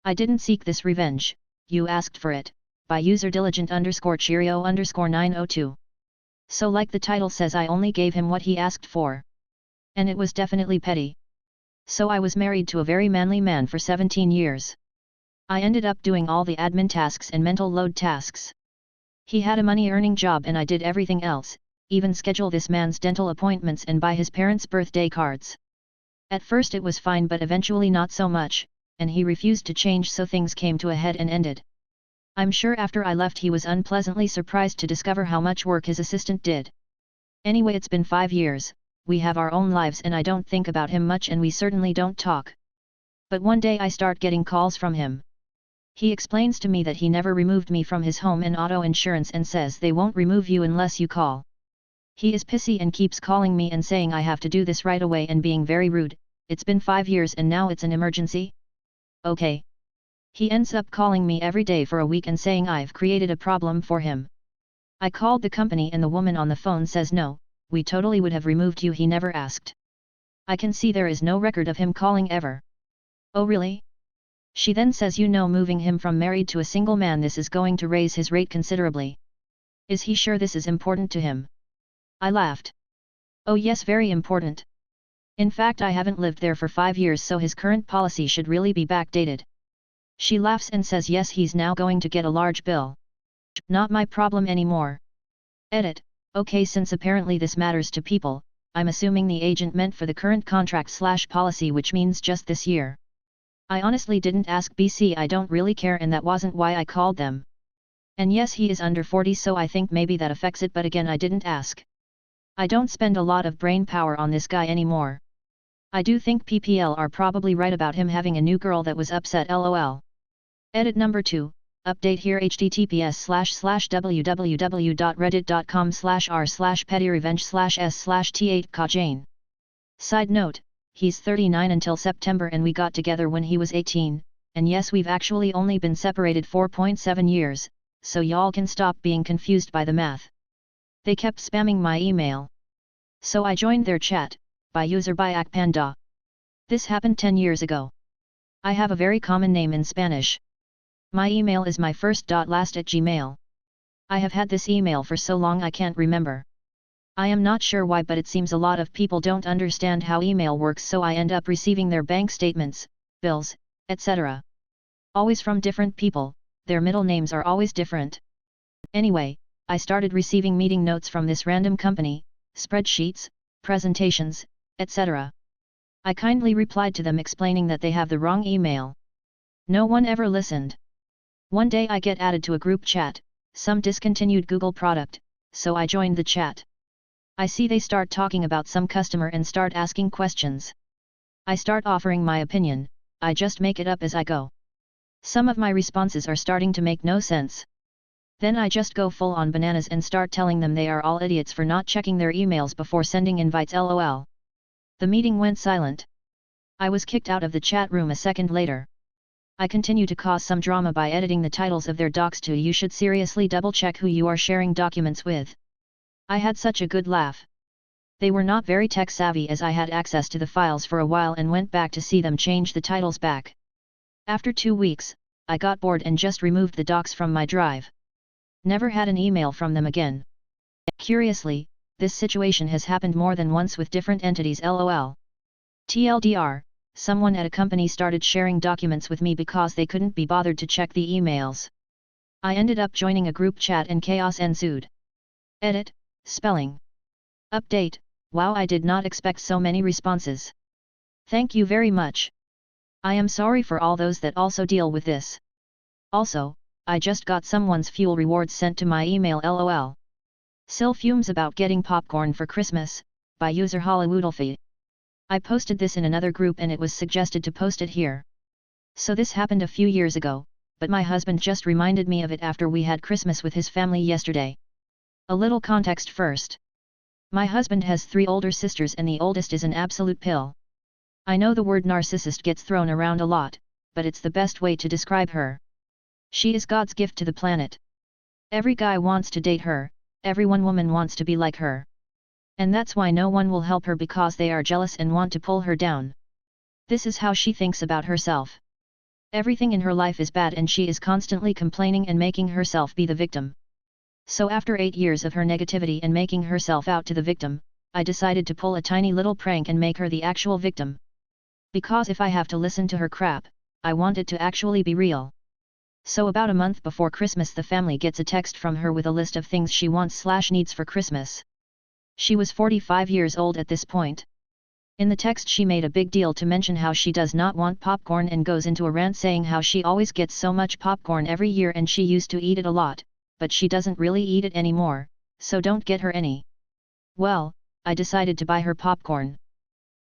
I didn't seek this revenge, you asked for it, by user diligent_cheerio_902. So like the title says, I only gave him what he asked for. And it was definitely petty. So I was married to a very manly man for 17 years. I ended up doing all the admin tasks and mental load tasks. He had a money-earning job and I did everything else, even schedule this man's dental appointments and buy his parents' birthday cards. At first it was fine, but eventually not so much, and he refused to change, so things came to a head and ended. I'm sure after I left he was unpleasantly surprised to discover how much work his assistant did. Anyway, it's been 5 years, we have our own lives and I don't think about him much and we certainly don't talk. But one day I start getting calls from him. He explains to me that he never removed me from his home and auto insurance and says they won't remove you unless you call. He is pissy and keeps calling me and saying I have to do this right away and being very rude. It's been 5 years and now it's an emergency? Okay. He ends up calling me every day for a week and saying I've created a problem for him. I called the company and the woman on the phone says no, we totally would have removed you, he never asked. I can see there is no record of him calling ever. Oh really? She then says, you know, moving him from married to a single man, this is going to raise his rate considerably. Is he sure this is important to him? I laughed. Oh yes, very important. In fact, I haven't lived there for 5 years, so his current policy should really be backdated. She laughs and says yes, he's now going to get a large bill. Not my problem anymore. Edit. Okay, since apparently this matters to people, I'm assuming the agent meant for the current contract/policy, which means just this year. I honestly didn't ask BC, I don't really care, and that wasn't why I called them. And yes, he is under 40, so I think maybe that affects it, but again I didn't ask. I don't spend a lot of brain power on this guy anymore. I do think PPL are probably right about him having a new girl that was upset, lol. Edit number 2, update here https://www.reddit.com/r/pettyrevenge/s/t8kajane. Side note, he's 39 until September and we got together when he was 18, and yes, we've actually only been separated 4.7 years, so y'all can stop being confused by the math. They kept spamming my email. So I joined their chat, by user by Akpanda. This happened 10 years ago. I have a very common name in Spanish. My email is my first.last@gmail. I have had this email for so long I can't remember. I am not sure why, but it seems a lot of people don't understand how email works, so I end up receiving their bank statements, bills, etc. Always from different people, their middle names are always different. Anyway, I started receiving meeting notes from this random company, spreadsheets, presentations, etc. I kindly replied to them explaining that they have the wrong email. No one ever listened. One day I get added to a group chat, some discontinued Google product, so I joined the chat. I see they start talking about some customer and start asking questions. I start offering my opinion, I just make it up as I go. Some of my responses are starting to make no sense. Then I just go full on bananas and start telling them they are all idiots for not checking their emails before sending invites, lol. The meeting went silent. I was kicked out of the chat room a second later. I continue to cause some drama by editing the titles of their docs to "You should seriously double check who you are sharing documents with." I had such a good laugh. They were not very tech savvy, as I had access to the files for a while and went back to see them change the titles back. After 2 weeks, I got bored and just removed the docs from my drive. Never had an email from them again. Curiously, this situation has happened more than once with different entities, lol. TLDR, someone at a company started sharing documents with me because they couldn't be bothered to check the emails. I ended up joining a group chat and chaos ensued. Edit, spelling. Update, wow, I did not expect so many responses. Thank you very much. I am sorry for all those that also deal with this. Also, I just got someone's fuel rewards sent to my email, lol. Sil fumes about getting popcorn for Christmas, by user Hollywoodolfie. I posted this in another group and it was suggested to post it here. So this happened a few years ago, but my husband just reminded me of it after we had Christmas with his family yesterday. A little context first. My husband has 3 older sisters and the oldest is an absolute pill. I know the word narcissist gets thrown around a lot, but it's the best way to describe her. She is God's gift to the planet. Every guy wants to date her, every woman wants to be like her. And that's why no one will help her, because they are jealous and want to pull her down. This is how she thinks about herself. Everything in her life is bad and she is constantly complaining and making herself be the victim. So after 8 years of her negativity and making herself out to the victim, I decided to pull a tiny little prank and make her the actual victim. Because if I have to listen to her crap, I want it to actually be real. So about a month before Christmas the family gets a text from her with a list of things she wants/needs for Christmas. She was 45 years old at this point. In the text she made a big deal to mention how she does not want popcorn and goes into a rant saying how she always gets so much popcorn every year and she used to eat it a lot, but she doesn't really eat it anymore, so don't get her any. Well, I decided to buy her popcorn.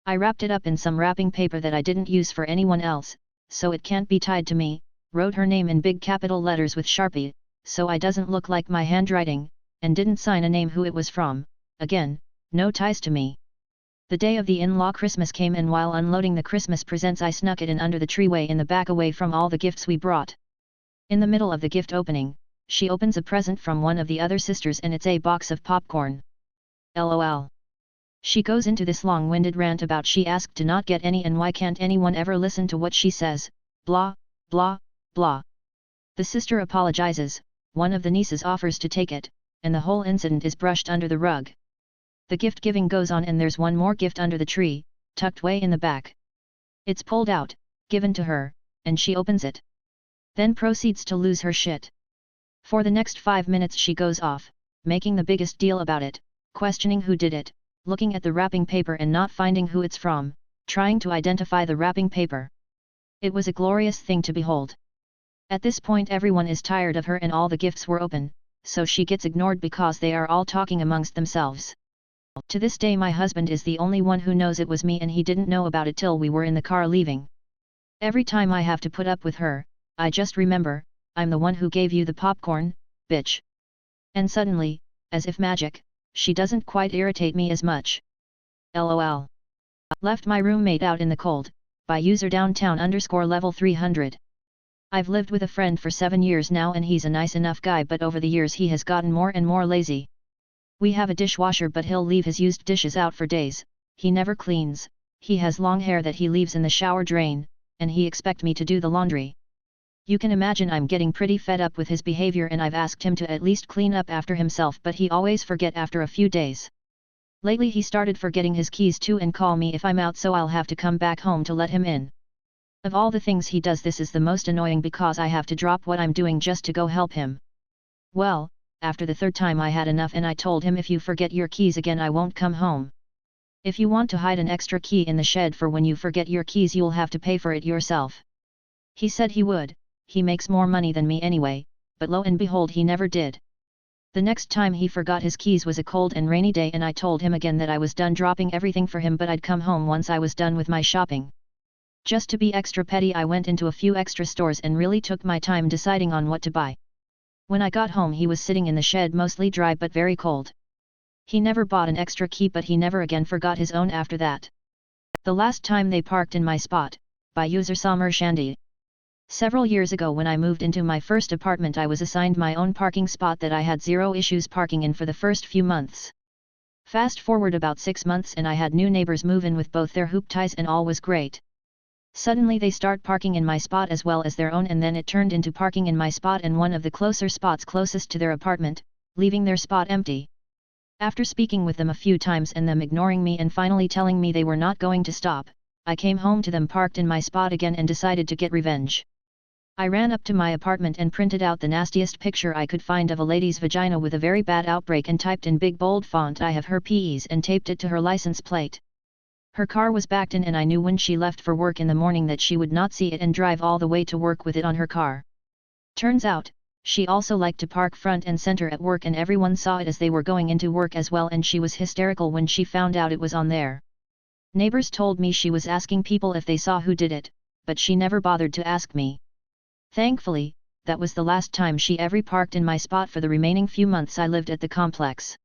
I wrapped it up in some wrapping paper that I didn't use for anyone else, so it can't be tied to me, wrote her name in big capital letters with Sharpie, so I doesn't look like my handwriting, and didn't sign a name who it was from, again, no ties to me. The day of the in-law Christmas came and while unloading the Christmas presents I snuck it in under the tree way in the back away from all the gifts we brought. In the middle of the gift opening, she opens a present from one of the other sisters and it's a box of popcorn. LOL. She goes into this long-winded rant about she asked to not get any and why can't anyone ever listen to what she says, blah, blah, blah. The sister apologizes, one of the nieces offers to take it, and the whole incident is brushed under the rug. The gift giving goes on and there's one more gift under the tree, tucked way in the back. It's pulled out, given to her, and she opens it. Then proceeds to lose her shit. For the next 5 minutes she goes off, making the biggest deal about it, questioning who did it, looking at the wrapping paper and not finding who it's from, trying to identify the wrapping paper. It was a glorious thing to behold. At this point everyone is tired of her and all the gifts were open, so she gets ignored because they are all talking amongst themselves. To this day my husband is the only one who knows it was me and he didn't know about it till we were in the car leaving. Every time I have to put up with her, I just remember, I'm the one who gave you the popcorn, bitch. And suddenly, as if magic, she doesn't quite irritate me as much. LOL. Left my roommate out in the cold, by user downtown_level 300. I've lived with a friend for 7 years now and he's a nice enough guy but over the years he has gotten more and more lazy. We have a dishwasher but he'll leave his used dishes out for days, he never cleans, he has long hair that he leaves in the shower drain, and he expect me to do the laundry. You can imagine I'm getting pretty fed up with his behavior and I've asked him to at least clean up after himself but he always forget after a few days. Lately he started forgetting his keys too and call me if I'm out so I'll have to come back home to let him in. Of all the things he does this is the most annoying because I have to drop what I'm doing just to go help him. Well, after the 3rd time I had enough and I told him if you forget your keys again I won't come home. If you want to hide an extra key in the shed for when you forget your keys you'll have to pay for it yourself. He said he would, he makes more money than me anyway, but lo and behold he never did. The next time he forgot his keys was a cold and rainy day and I told him again that I was done dropping everything for him but I'd come home once I was done with my shopping. Just to be extra petty I went into a few extra stores and really took my time deciding on what to buy. When I got home he was sitting in the shed mostly dry but very cold. He never bought an extra key but he never again forgot his own after that. The last time they parked in my spot, by user Samir Shandy. Several years ago when I moved into my first apartment I was assigned my own parking spot that I had zero issues parking in for the first few months. Fast forward about 6 months and I had new neighbors move in with both their hoop ties and all was great. Suddenly they start parking in my spot as well as their own and then it turned into parking in my spot and one of the closer spots closest to their apartment, leaving their spot empty. After speaking with them a few times and them ignoring me and finally telling me they were not going to stop, I came home to them parked in my spot again and decided to get revenge. I ran up to my apartment and printed out the nastiest picture I could find of a lady's vagina with a very bad outbreak and typed in big bold font I have her PEs and taped it to her license plate. Her car was backed in and I knew when she left for work in the morning that she would not see it and drive all the way to work with it on her car. Turns out, she also liked to park front and center at work and everyone saw it as they were going into work as well and she was hysterical when she found out it was on there. Neighbors told me she was asking people if they saw who did it, but she never bothered to ask me. Thankfully, that was the last time she ever parked in my spot for the remaining few months I lived at the complex.